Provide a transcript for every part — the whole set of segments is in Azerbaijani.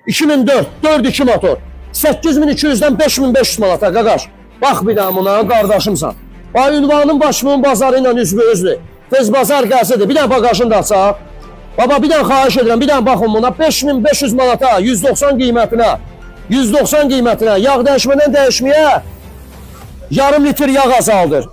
2004, 4-2 motor. 8200-dən 5500 manata qaqaş. Bax bir daha buna, qardaşımsan. Bax, ünvanın başımın bazarı ilə üzbə-özdür. Tez bazar gəlsədir, bir dənə bagajını da açaq. Baba, bir dənə xahiş edirəm, bir dənə baxın buna. 5500 manata, 190 qiymətinə. 190 qiymətinə, yağ dəyişmədən dəyişməyə yarım litr yağ azaldır.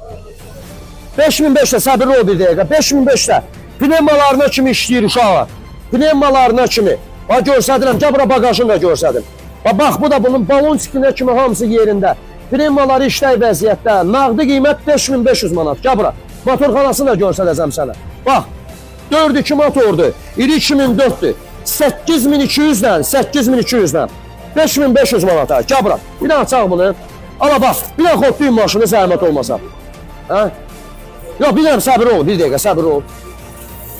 5500-də səbirli ol bir dəqiqə. 5500-də pneumalarına kimi işləyir uşaqlar. Pneumalarına kimi. Bax, görsədirəm, gəl bura bagajını da görsədim. Bax, bu da bunun balon çikinə kimi hamısı yerində. Pneumaları işləy vəziyyətdə. Nağdı qiymət 5500 manat. Gəl bura. Motorxanasını da görsədəcəm sənə. Bax, 4-2 motordur. İri 2004-dür. 8200-dən, 8200-dən. 5500 manata. Gəl bura. Bir dənə açaq bunu. Ala bax, bir dənə xotlayın maşını zəhmət olmasa. Hə? Yox, bir dənə səbir ol, bir dəqiqə səbir ol.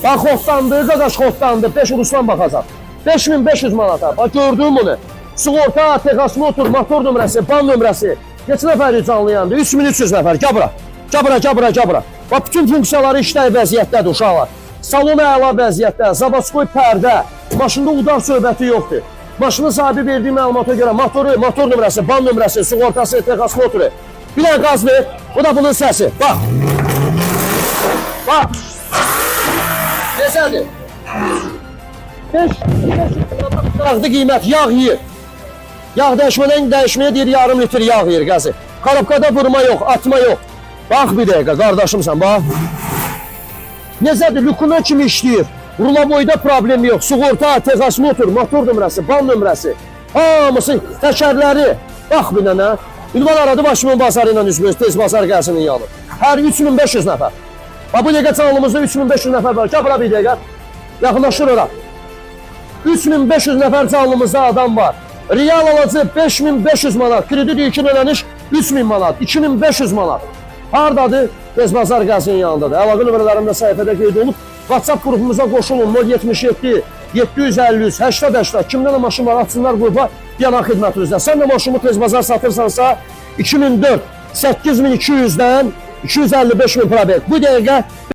Bax, xotlandı, qaqaş xotlandı. 5 ulusdan baxacaq. 5500 manata. Bax, gördün bunu. Sığorta, texas motor, motor nömrəsi, ban nömrəsi. Neçə nəfər canlıyandı? 3300 nəfər. Gəl bura. Gəl bura, gəl bura, gəl bura. Bax, bütün funksiyaları işləy vəziyyətdədir uşaqlar. Salon əla vəziyyətdə, zabaskoy pərdə. Maşında udar söhbəti yoxdur. Maşının sahibi verdiyi məlumata görə motoru, motor nömrəsi, ban nömrəsi, sığortası, texas motoru. Bir dənə qaz ver. Bu da bunun səsi. Bax. Bax. Necədir? 5 qazdı qiymət, yağ yiyir. Yağ dəyişmədən dəyişməyə deyir, yarım litr yağ yiyir qəzi. Karabkada vurma yox, atma yox. Bax bir dəqiqə, qardaşımsan, bax. Necədir, lükuna kimi işləyir. Rula boyda problem yox. Sığorta, texas motor, motor nömrəsi, ban nömrəsi. Hamısı, təkərləri. Bax bir dənə. Ünvan aradı başımın bazarı ilə üzböz, tez bazar gəlsinin yanı. Hər 3500 nəfər. Bax, bu dəqiqə canlımızda 3500 nəfər var. Gəl bura bir dəqiqə. Yaxınlaşır ora. 3500 nəfər canlımızda adam var. Real alıcı 5500 manat. Kredit ilkin ödəniş 3000 manat. 2500 manat. Hardadır? Tez bazar gəlsinin yanındadır. Əlaqə nömrələrimdə səhifədə qeyd olub. WhatsApp qrupumuza qoşulun. 077 753 8080. Kimdən də maşın var, açsınlar qrupa. Yanan xidmətinizdə. Sən də maşını tez bazar satırsansa 2004 8200-dən 255 min probel. Bu dəqiqə